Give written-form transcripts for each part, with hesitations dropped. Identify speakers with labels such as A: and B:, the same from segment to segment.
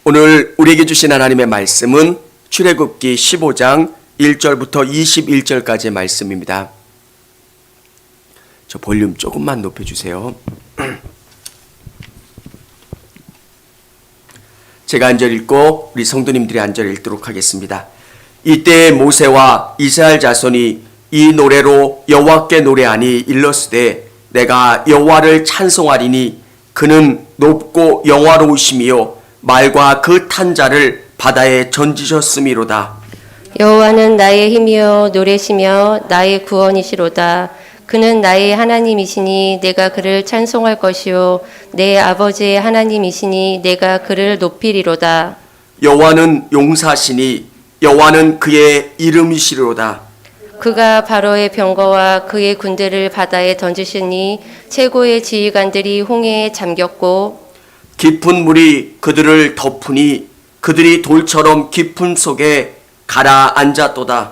A: 오늘 우리에게 주신 하나님의 말씀은 출애굽기 15장 1절부터 21절까지의 말씀입니다. 저 볼륨 조금만 높여주세요. 제가 한 절 읽고 우리 성도님들이 한 절 읽도록 하겠습니다. 이때 모세와 이스라엘 자손이 이 노래로 여호와께 노래하니 일렀으되 내가 여호와를 찬송하리니 그는 높고 영화로우시며 말과 그 탄 자를 바다에 던지셨음이로다.
B: 여호와는 나의 힘이요 노래시며 나의 구원이시로다. 그는 나의 하나님이시니 내가 그를 찬송할 것이요 내 아버지의 하나님이시니 내가 그를 높이리로다.
A: 여호와는 용사시니 여호와는 그의 이름이시로다.
B: 그가 바로의 병거와 그의 군대를 바다에 던지시니 최고의 지휘관들이 홍해에 잠겼고
A: 깊은 물이 그들을 덮으니 그들이 돌처럼 깊은 속에 가라앉았도다.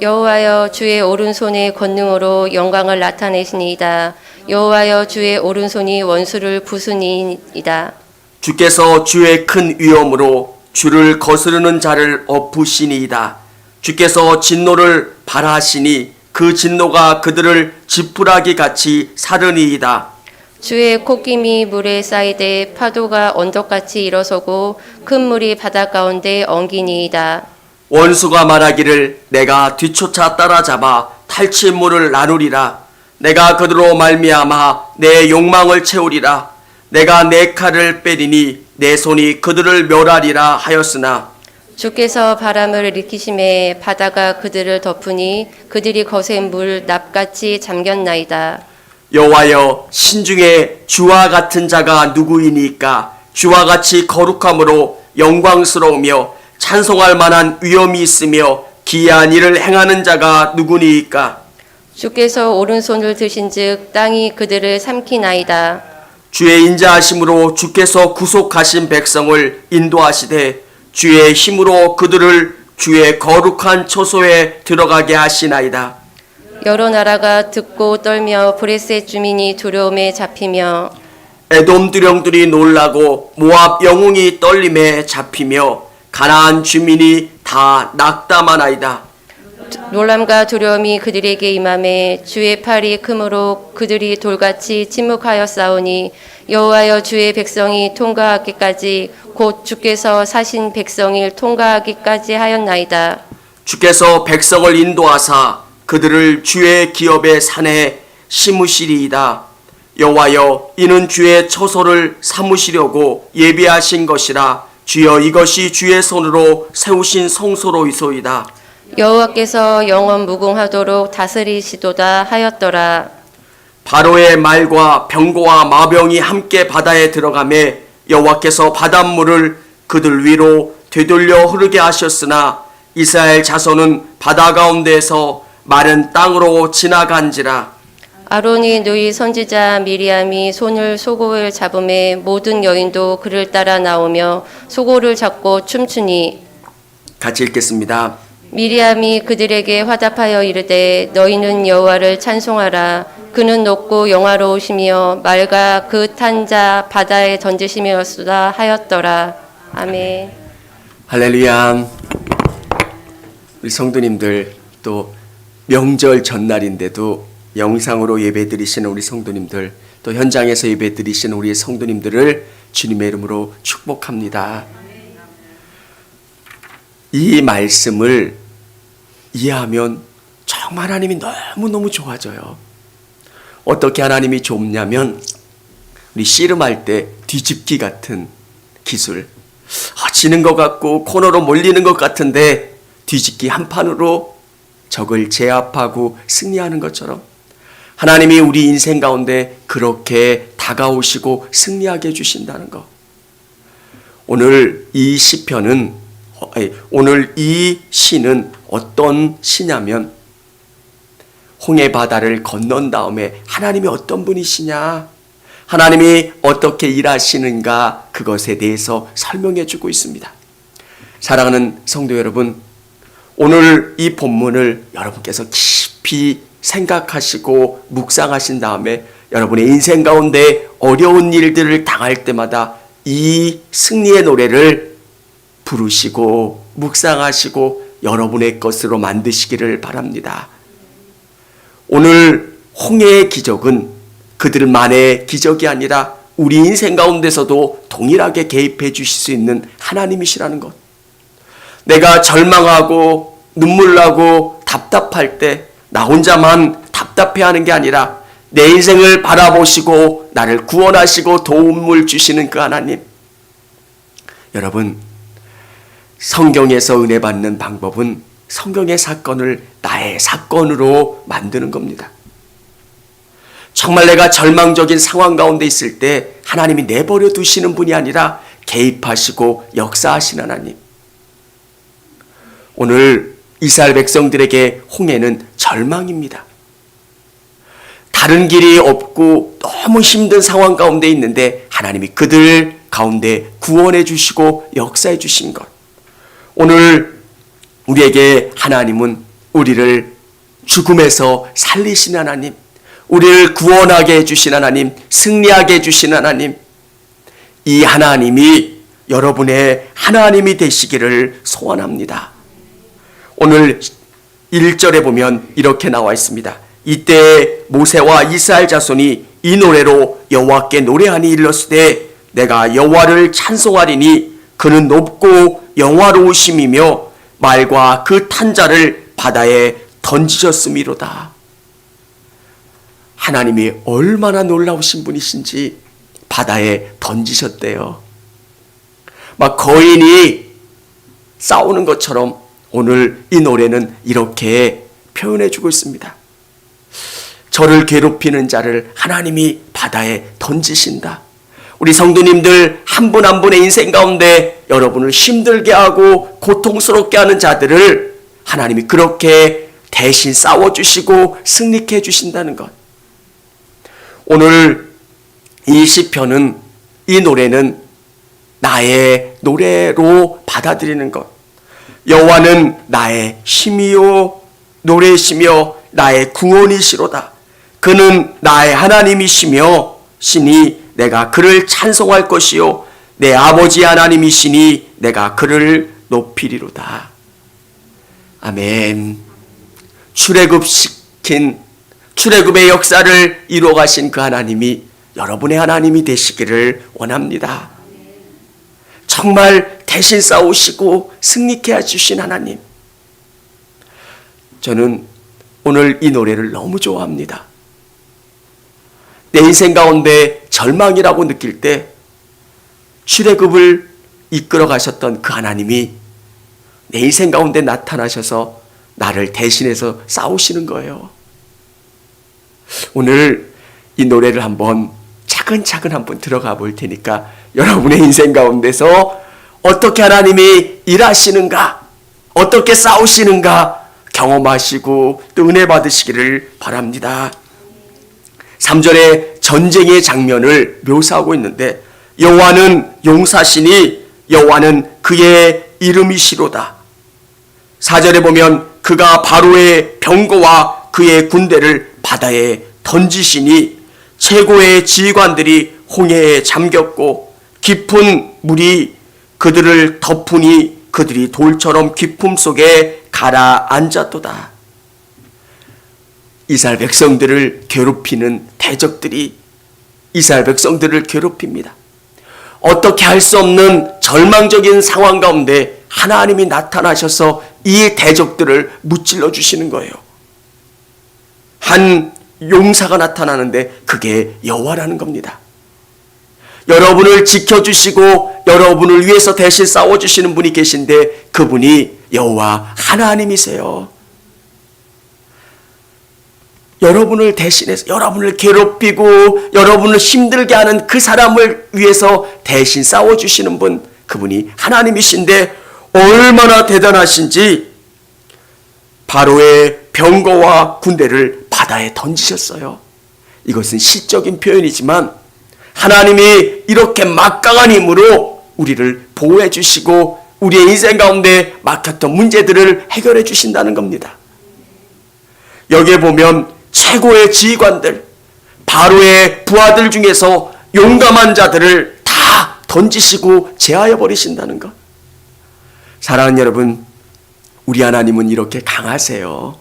B: 여호와여 주의 오른손의 권능으로 영광을 나타내시니이다. 여호와여 주의 오른손이 원수를 부수니이다.
A: 주께서 주의 큰 위엄으로 주를 거스르는 자를 엎으시니이다. 주께서 진노를 발하시니 그 진노가 그들을 지푸라기 같이 사르니이다.
B: 주의 콧김이 물에 쌓이되 파도가 언덕같이 일어서고 큰 물이 바다 가운데 엉기니이다.
A: 원수가 말하기를 내가 뒤쫓아 따라잡아 탈취물을 나누리라. 내가 그들로 말미암아 내 욕망을 채우리라. 내가 내 칼을 빼리니 내 손이 그들을 멸하리라 하였으나
B: 주께서 바람을 일으키심에 바다가 그들을 덮으니 그들이 거센 물 납같이 잠겼나이다.
A: 여호와여 신중에 주와 같은 자가 누구이니까? 주와 같이 거룩함으로 영광스러우며 찬송할 만한 위엄이 있으며 기이한 일을 행하는 자가 누구니까?
B: 주께서 오른손을 드신즉 땅이 그들을 삼키나이다.
A: 주의 인자하심으로 주께서 구속하신 백성을 인도하시되 주의 힘으로 그들을 주의 거룩한 처소에 들어가게 하시나이다.
B: 여러 나라가 듣고 떨며 브레셋 주민이 두려움에 잡히며
A: 에돔 두령들이 놀라고 모압 영웅이 떨림에 잡히며 가나안 주민이 다 낙담하나이다.
B: 놀람과 두려움이 그들에게 임함에 주의 팔이 크므로 그들이 돌같이 침묵하였사오니 여호와여 주의 백성이 통과하기까지 곧 주께서 사신 백성을 통과하기까지 하였나이다.
A: 주께서 백성을 인도하사 그들을 주의 기업의 산에 심으시리이다. 여호와여 이는 주의 처소를 삼으시려고 예비하신 것이라. 주여 이것이 주의 손으로 세우신 성소로이소이다.
B: 여호와께서 영원 무궁하도록 다스리시도다 하였더라.
A: 바로의 말과 병거와 마병이 함께 바다에 들어가매 여호와께서 바닷물을 그들 위로 되돌려 흐르게 하셨으나 이스라엘 자손은 바다 가운데에서 마른 땅으로 지나간지라.
B: 아론이 누이 선지자 미리암이 손을 소고를 잡음에 모든 여인도 그를 따라 나오며 소고를 잡고 춤추니
A: 같이 읽겠습니다.
B: 미리암이 그들에게 화답하여 이르되 너희는 여호와를 찬송하라. 그는 높고 영화로우시며 말과 그 탄 자 바다에 던지시며였다 하였더라. 아멘.
A: 할렐루야. 우리 성도님들 또 명절 전날인데도 영상으로 예배드리시는 우리 성도님들 또 현장에서 예배드리시는 우리 성도님들을 주님의 이름으로 축복합니다. 이 말씀을 이해하면 정말 하나님이 너무너무 좋아져요. 어떻게 하나님이 좋냐면 우리 씨름할 때 뒤집기 같은 기술, 지는 것 같고 코너로 몰리는 것 같은데 뒤집기 한 판으로 적을 제압하고 승리하는 것처럼 하나님이 우리 인생 가운데 그렇게 다가오시고 승리하게 해주신다는 것. 오늘 이 시편은 오늘 이 시는 어떤 시냐면 홍해 바다를 건넌 다음에 하나님이 어떤 분이시냐, 하나님이 어떻게 일하시는가 그것에 대해서 설명해 주고 있습니다. 사랑하는 성도 여러분, 오늘 이 본문을 여러분께서 깊이 생각하시고 묵상하신 다음에 여러분의 인생 가운데 어려운 일들을 당할 때마다 이 승리의 노래를 부르시고 묵상하시고 여러분의 것으로 만드시기를 바랍니다. 오늘 홍해의 기적은 그들만의 기적이 아니라 우리 인생 가운데서도 동일하게 개입해 주실 수 있는 하나님이시라는 것. 내가 절망하고 눈물 나고 답답할 때 나 혼자만 답답해하는 게 아니라 내 인생을 바라보시고 나를 구원하시고 도움을 주시는 그 하나님. 여러분, 성경에서 은혜 받는 방법은 성경의 사건을 나의 사건으로 만드는 겁니다. 정말 내가 절망적인 상황 가운데 있을 때 하나님이 내버려 두시는 분이 아니라 개입하시고 역사하신 하나님. 오늘 이스라엘 백성들에게 홍해는 절망입니다. 다른 길이 없고 너무 힘든 상황 가운데 있는데 하나님이 그들 가운데 구원해 주시고 역사해 주신 것. 오늘 우리에게 하나님은 우리를 죽음에서 살리신 하나님, 우리를 구원하게 해주신 하나님, 승리하게 해주신 하나님, 이 하나님이 여러분의 하나님이 되시기를 소원합니다. 오늘 1절에 보면 이렇게 나와 있습니다. 이때 모세와 이스라엘 자손이 이 노래로 여호와께 노래하니 일렀으되 내가 여호와를 찬송하리니 그는 높고 영화로우심이며 말과 그 탄자를 바다에 던지셨음이로다. 하나님이 얼마나 놀라우신 분이신지 바다에 던지셨대요. 막 거인이 싸우는 것처럼 오늘 이 노래는 이렇게 표현해 주고 있습니다. 저를 괴롭히는 자를 하나님이 바다에 던지신다. 우리 성도님들 한 분 한 분의 인생 가운데 여러분을 힘들게 하고 고통스럽게 하는 자들을 하나님이 그렇게 대신 싸워주시고 승리케 해주신다는 것. 오늘 이 시편은, 이 노래는 나의 노래로 받아들이는 것. 여호와는 나의 힘이요 노래이시며 나의 구원이시로다. 그는 나의 하나님이시며 신이 내가 그를 찬송할 것이요 내 아버지 하나님이시니 내가 그를 높이리로다. 아멘. 출애굽의 역사를 이루어 가신 그 하나님이 여러분의 하나님이 되시기를 원합니다. 정말 대신 싸우시고 승리케 해주신 하나님. 저는 오늘 이 노래를 너무 좋아합니다. 내 인생 가운데 절망이라고 느낄 때 출애굽을 이끌어 가셨던 그 하나님이 내 인생 가운데 나타나셔서 나를 대신해서 싸우시는 거예요. 오늘 이 노래를 한번 차근차근 한번 들어가 볼 테니까 여러분의 인생 가운데서 어떻게 하나님이 일하시는가, 어떻게 싸우시는가 경험하시고 또 은혜 받으시기를 바랍니다. 3절에 전쟁의 장면을 묘사하고 있는데 여호와는 용사시니 여호와는 그의 이름이시로다. 4절에 보면 그가 바로의 병거와 그의 군대를 바다에 던지시니 최고의 지휘관들이 홍해에 잠겼고 깊은 물이 그들을 덮으니 그들이 돌처럼 깊음 속에 가라앉았도다. 이스라엘 백성들을 괴롭히는 대적들이 이스라엘 백성들을 괴롭힙니다. 어떻게 할 수 없는 절망적인 상황 가운데 하나님이 나타나셔서 이 대적들을 무찔러 주시는 거예요. 한 용사가 나타나는데 그게 여호와라는 겁니다. 여러분을 지켜주시고 여러분을 위해서 대신 싸워주시는 분이 계신데 그분이 여호와 하나님이세요. 여러분을 대신해서 여러분을 괴롭히고 여러분을 힘들게 하는 그 사람을 위해서 대신 싸워주시는 분, 그분이 하나님이신데 얼마나 대단하신지 바로의 병거와 군대를 바다에 던지셨어요. 이것은 시적인 표현이지만 하나님이 이렇게 막강한 힘으로 우리를 보호해 주시고 우리의 인생 가운데 막혔던 문제들을 해결해 주신다는 겁니다. 여기에 보면 최고의 지휘관들, 바로의 부하들 중에서 용감한 자들을 다 던지시고 제하여 버리신다는 것. 사랑하는 여러분, 우리 하나님은 이렇게 강하세요.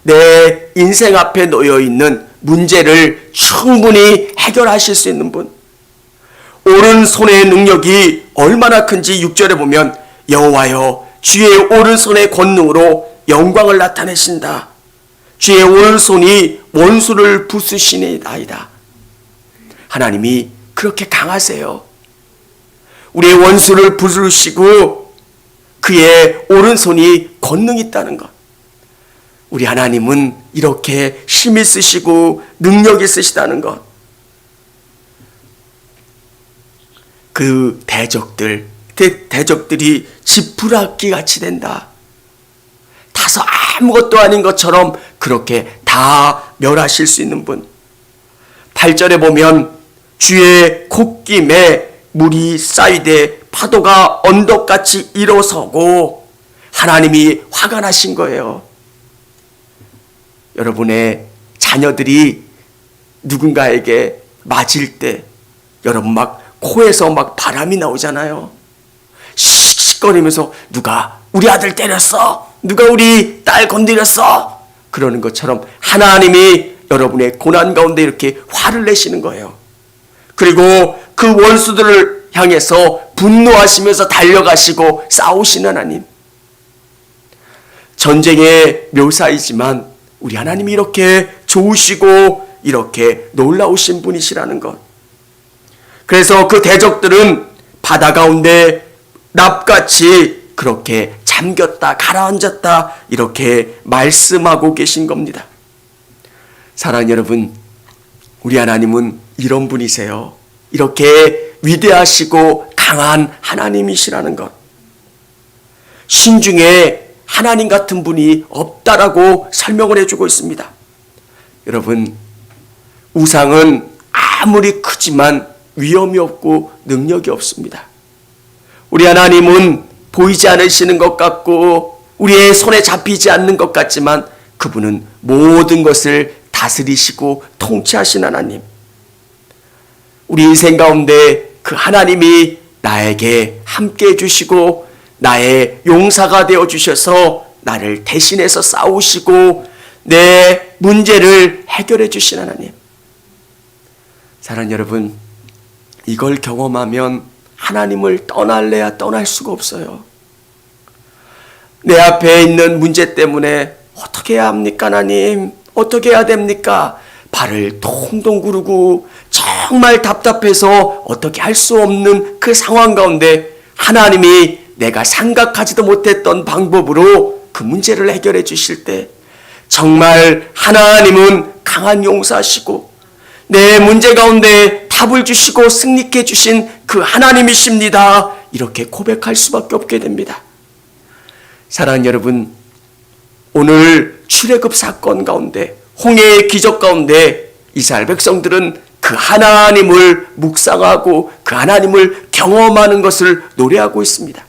A: 내 인생 앞에 놓여 있는 문제를 충분히 해결하실 수 있는 분. 오른손의 능력이 얼마나 큰지 6절에 보면 여호와여 주의 오른손의 권능으로 영광을 나타내신다. 주의 오른손이 원수를 부수시니이다. 하나님이 그렇게 강하세요. 우리의 원수를 부수시고 그의 오른손이 권능이 있다는 것. 우리 하나님은 이렇게 힘 있으시고 능력 있으시다는 것. 그 대적들이 지푸라기 같이 된다. 다소 아무것도 아닌 것처럼 그렇게 다 멸하실 수 있는 분. 8절에 보면 주의 콧김에 물이 쌓이되 파도가 언덕같이 일어서고 하나님이 화가 나신 거예요. 여러분의 자녀들이 누군가에게 맞을 때 여러분 막 코에서 막 바람이 나오잖아요. 씩씩거리면서 누가 우리 아들 때렸어? 누가 우리 딸 건드렸어? 그러는 것처럼 하나님이 여러분의 고난 가운데 이렇게 화를 내시는 거예요. 그리고 그 원수들을 향해서 분노하시면서 달려가시고 싸우시는 하나님. 전쟁의 묘사이지만 우리 하나님이 이렇게 좋으시고 이렇게 놀라우신 분이시라는 것. 그래서 그 대적들은 바다 가운데 납같이 그렇게 잠겼다 가라앉았다 이렇게 말씀하고 계신 겁니다. 사랑하는 여러분, 우리 하나님은 이런 분이세요. 이렇게 위대하시고 강한 하나님이시라는 것. 신중에 하나님 같은 분이 없다라고 설명을 해주고 있습니다. 여러분, 우상은 아무리 크지만 위험이 없고 능력이 없습니다. 우리 하나님은 보이지 않으시는 것 같고 우리의 손에 잡히지 않는 것 같지만 그분은 모든 것을 다스리시고 통치하신 하나님. 우리 인생 가운데 그 하나님이 나에게 함께 해주시고 나의 용사가 되어주셔서 나를 대신해서 싸우시고 내 문제를 해결해 주신 하나님. 사랑하는 여러분, 이걸 경험하면 하나님을 떠날래야 떠날 수가 없어요. 내 앞에 있는 문제 때문에 어떻게 해야 합니까, 하나님? 어떻게 해야 됩니까? 발을 동동 구르고 정말 답답해서 어떻게 할 수 없는 그 상황 가운데 하나님이 내가 생각하지도 못했던 방법으로 그 문제를 해결해 주실 때 정말 하나님은 강한 용사시고 내 문제 가운데 답을 주시고 승리케 해 주신 그 하나님이십니다. 이렇게 고백할 수밖에 없게 됩니다. 사랑하는 여러분, 오늘 출애굽 사건 가운데 홍해의 기적 가운데 이스라엘 백성들은 그 하나님을 묵상하고 그 하나님을 경험하는 것을 노래하고 있습니다.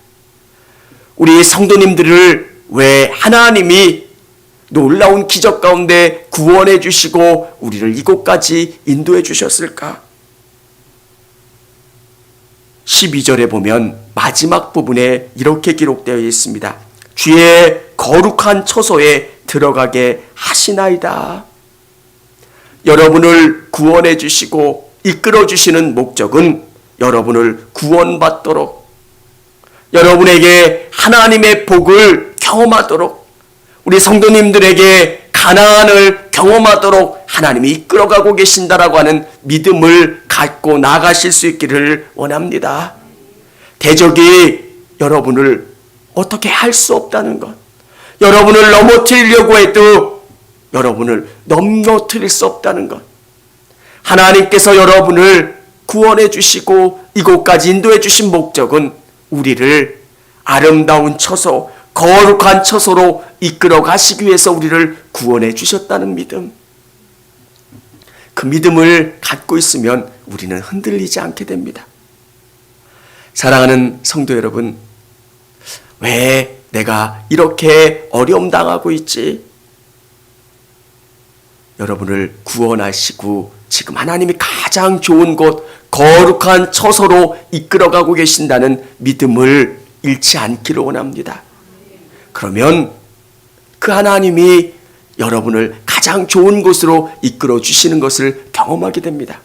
A: 우리 성도님들을 왜 하나님이 놀라운 기적 가운데 구원해 주시고 우리를 이곳까지 인도해 주셨을까? 12절에 보면 마지막 부분에 이렇게 기록되어 있습니다. 주의 거룩한 처소에 들어가게 하시나이다. 여러분을 구원해 주시고 이끌어 주시는 목적은 여러분을 구원받도록, 여러분에게 하나님의 복을 경험하도록, 우리 성도님들에게 가나안을 경험하도록 하나님이 이끌어가고 계신다라고 하는 믿음을 갖고 나가실 수 있기를 원합니다. 대적이 여러분을 어떻게 할 수 없다는 것, 여러분을 넘어뜨리려고 해도 여러분을 넘어뜨릴 수 없다는 것, 하나님께서 여러분을 구원해 주시고 이곳까지 인도해 주신 목적은 우리를 아름다운 처소, 거룩한 처소로 이끌어 가시기 위해서 우리를 구원해 주셨다는 믿음. 그 믿음을 갖고 있으면 우리는 흔들리지 않게 됩니다. 사랑하는 성도 여러분, 왜 내가 이렇게 어려움 당하고 있지? 여러분을 구원하시고 지금 하나님이 가장 좋은 곳, 거룩한 처소로 이끌어가고 계신다는 믿음을 잃지 않기를 원합니다. 그러면 그 하나님이 여러분을 가장 좋은 곳으로 이끌어 주시는 것을 경험하게 됩니다.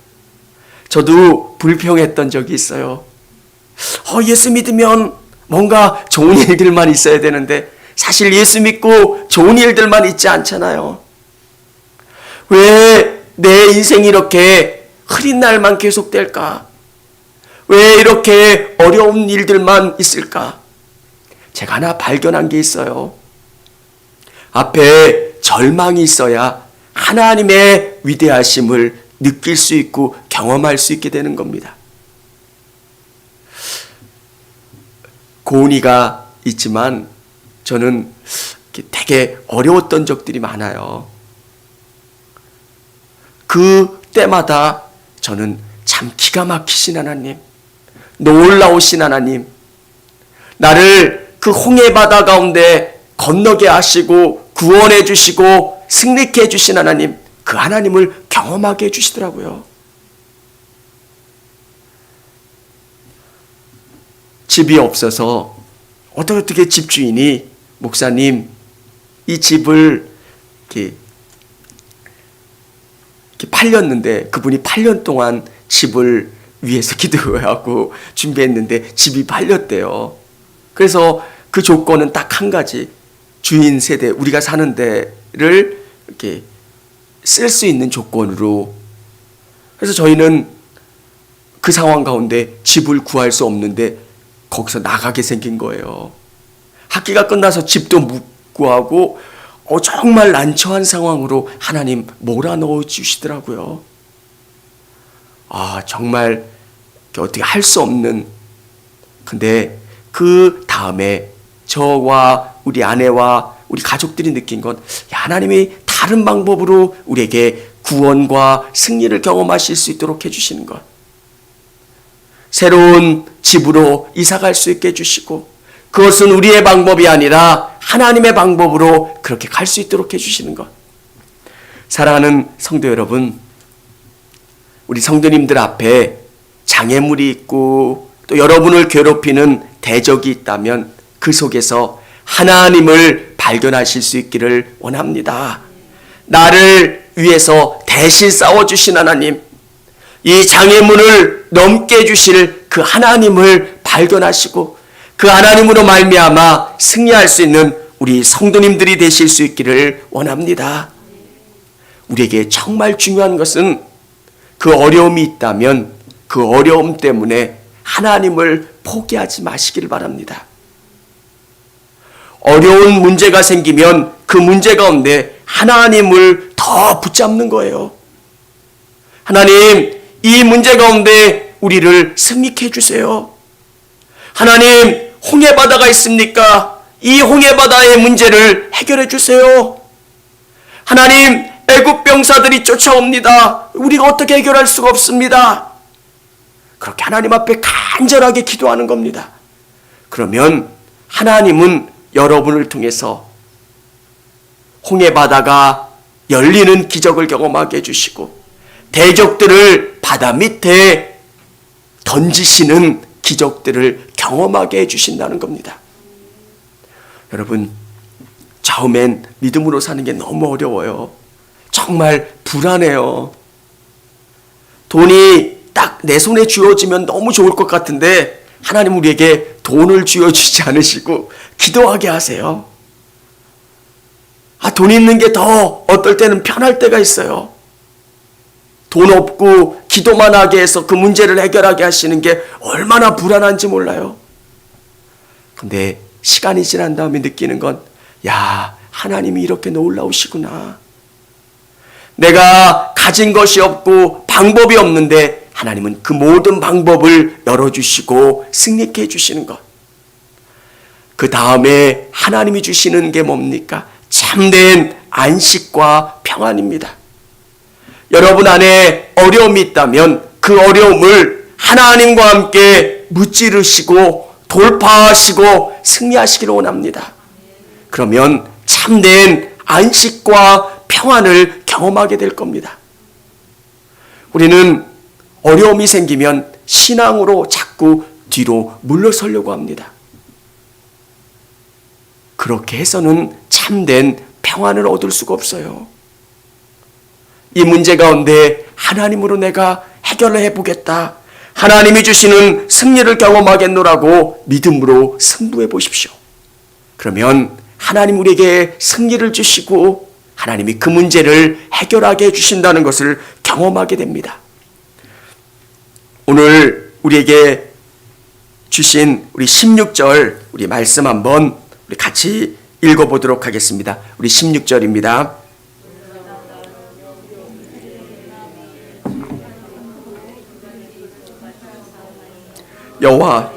A: 저도 불평했던 적이 있어요. 예수 믿으면 뭔가 좋은 일들만 있어야 되는데 사실 예수 믿고 좋은 일들만 있지 않잖아요. 왜 내 인생이 이렇게 흐린 날만 계속될까? 왜 이렇게 어려운 일들만 있을까? 제가 하나 발견한 게 있어요. 앞에 절망이 있어야 하나님의 위대하심을 느낄 수 있고 경험할 수 있게 되는 겁니다. 고은이가 있지만 저는 되게 어려웠던 적들이 많아요. 그 때마다 저는 참 기가 막히신 하나님, 놀라우신 하나님, 나를 그 홍해 바다 가운데 건너게 하시고 구원해 주시고 승리케 해 주신 하나님, 그 하나님을 경험하게 해 주시더라고요. 집이 없어서 어떻게 집주인이 목사님 이 집을 이렇게 팔렸는데 그분이 8년 동안 집을 위해서 기도하고 준비했는데 집이 팔렸대요. 그래서 그 조건은 딱 한 가지, 주인 세대, 우리가 사는 데를 이렇게 쓸 수 있는 조건으로. 그래서 저희는 그 상황 가운데 집을 구할 수 없는데 거기서 나가게 생긴 거예요. 학기가 끝나서 집도 못 구하고 정말 난처한 상황으로 하나님 몰아넣어 주시더라고요. 정말 어떻게 할 수 없는. 근데 그 다음에 저와 우리 아내와 우리 가족들이 느낀 건 하나님이 다른 방법으로 우리에게 구원과 승리를 경험하실 수 있도록 해주시는 것. 새로운 집으로 이사갈 수 있게 해주시고, 그것은 우리의 방법이 아니라 하나님의 방법으로 그렇게 갈 수 있도록 해주시는 것. 사랑하는 성도 여러분, 우리 성도님들 앞에 장애물이 있고 또 여러분을 괴롭히는 대적이 있다면 그 속에서 하나님을 발견하실 수 있기를 원합니다. 나를 위해서 대신 싸워주신 하나님, 이 장애물을 넘게 해주실 그 하나님을 발견하시고 그 하나님으로 말미암아 승리할 수 있는 우리 성도님들이 되실 수 있기를 원합니다. 우리에게 정말 중요한 것은 그 어려움이 있다면 그 어려움 때문에 하나님을 포기하지 마시기를 바랍니다. 어려운 문제가 생기면 그 문제 가운데 하나님을 더 붙잡는 거예요. 하나님, 이 문제 가운데 우리를 승리케 해주세요. 하나님, 홍해 바다가 있습니까? 이 홍해 바다의 문제를 해결해 주세요. 하나님, 애굽 병사들이 쫓아옵니다. 우리가 어떻게 해결할 수가 없습니다. 그렇게 하나님 앞에 간절하게 기도하는 겁니다. 그러면 하나님은 여러분을 통해서 홍해 바다가 열리는 기적을 경험하게 해주시고 대적들을 바다 밑에 던지시는 기적들을 경험하게 해주신다는 겁니다. 여러분, 처음엔 믿음으로 사는 게 너무 어려워요. 정말 불안해요. 돈이 딱 내 손에 쥐어지면 너무 좋을 것 같은데 하나님 우리에게 돈을 쥐어주지 않으시고 기도하게 하세요. 돈 있는 게 더 어떨 때는 편할 때가 있어요. 돈 없고 기도만 하게 해서 그 문제를 해결하게 하시는 게 얼마나 불안한지 몰라요. 근데 시간이 지난 다음에 느끼는 건, 하나님이 이렇게 놀라우시구나. 내가 가진 것이 없고 방법이 없는데 하나님은 그 모든 방법을 열어주시고 승리케 해주시는 것. 그 다음에 하나님이 주시는 게 뭡니까? 참된 안식과 평안입니다. 여러분 안에 어려움이 있다면 그 어려움을 하나님과 함께 무찌르시고 돌파하시고 승리하시기를 원합니다. 그러면 참된 안식과 평안을 경험하게 될 겁니다. 우리는 어려움이 생기면 신앙으로 자꾸 뒤로 물러서려고 합니다. 그렇게 해서는 참된 평안을 얻을 수가 없어요. 이 문제 가운데 하나님으로 내가 해결을 해보겠다. 하나님이 주시는 승리를 경험하겠노라고 믿음으로 승부해 보십시오. 그러면 하나님 우리에게 승리를 주시고 하나님이 그 문제를 해결하게 해주신다는 것을 경험하게 됩니다. 오늘 우리에게 주신 우리 16절 우리 말씀 한번 우리 같이 읽어보도록 하겠습니다. 우리 16절입니다. 여호와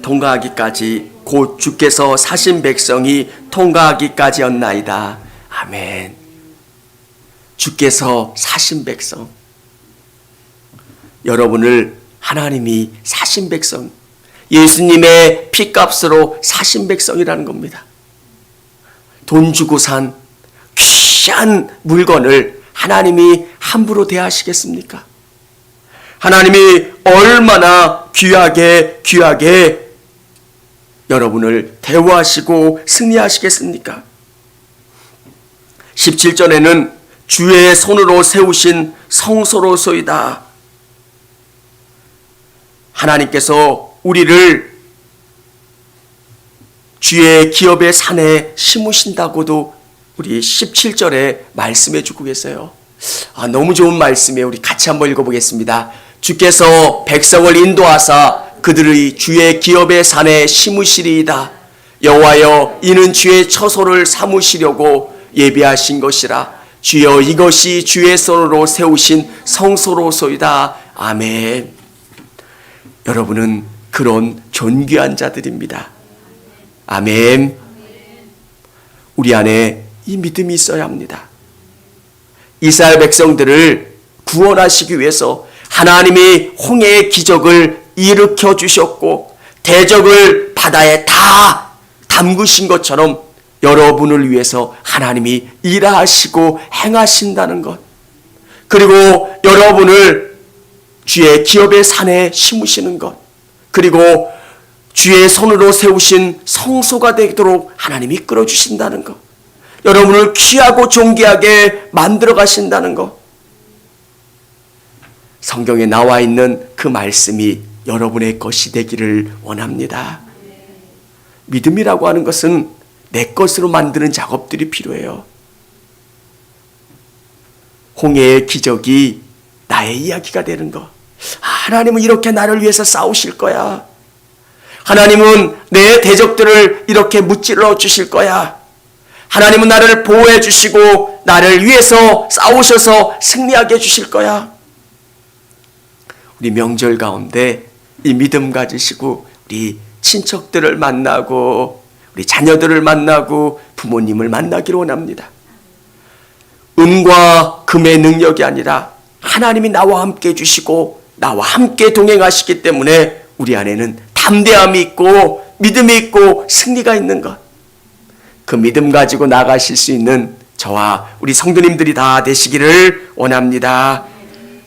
A: 통과하기까지 곧 주께서 사신 백성이 통과하기까지였나이다. 아멘. 주께서 사신 백성, 여러분을 하나님이 사신 백성, 예수님의 피값으로 사신 백성이라는 겁니다. 돈 주고 산 귀한 물건을 하나님이 함부로 대하시겠습니까? 하나님이 얼마나 귀하게 여러분을 대우하시고 승리하시겠습니까? 17절에는 주의 손으로 세우신 성소로소이다. 하나님께서 우리를 주의 기업의 산에 심으신다고도 우리 17절에 말씀해 주고 계세요. 너무 좋은 말씀이에요. 우리 같이 한번 읽어보겠습니다. 주께서 백성을 인도하사 그들의 주의 기업의 산에 심으시리이다. 여호와여, 이는 주의 처소를 삼으시려고 예비하신 것이라. 주여, 이것이 주의 손으로 세우신 성소로소이다. 아멘. 여러분은 그런 존귀한 자들입니다. 아멘. 우리 안에 이 믿음이 있어야 합니다. 이스라엘 백성들을 구원하시기 위해서 하나님이 홍해의 기적을 일으켜 주셨고 대적을 바다에 다 담그신 것처럼 여러분을 위해서 하나님이 일하시고 행하신다는 것, 그리고 여러분을 주의 기업의 산에 심으시는 것, 그리고 주의 손으로 세우신 성소가 되도록 하나님이 이끌어 주신다는 것, 여러분을 귀하고 존귀하게 만들어 가신다는 것, 성경에 나와 있는 그 말씀이 여러분의 것이 되기를 원합니다. 믿음이라고 하는 것은 내 것으로 만드는 작업들이 필요해요. 홍해의 기적이 나의 이야기가 되는 것. 하나님은 이렇게 나를 위해서 싸우실 거야. 하나님은 내 대적들을 이렇게 무찔러 주실 거야. 하나님은 나를 보호해 주시고 나를 위해서 싸우셔서 승리하게 해주실 거야. 우리 명절 가운데 이 믿음 가지시고 우리 친척들을 만나고 우리 자녀들을 만나고 부모님을 만나기를 원합니다. 은과 금의 능력이 아니라 하나님이 나와 함께 해주시고 나와 함께 동행하시기 때문에 우리 안에는 담대함이 있고 믿음이 있고 승리가 있는 것, 그 믿음 가지고 나가실 수 있는 저와 우리 성도님들이 다 되시기를 원합니다.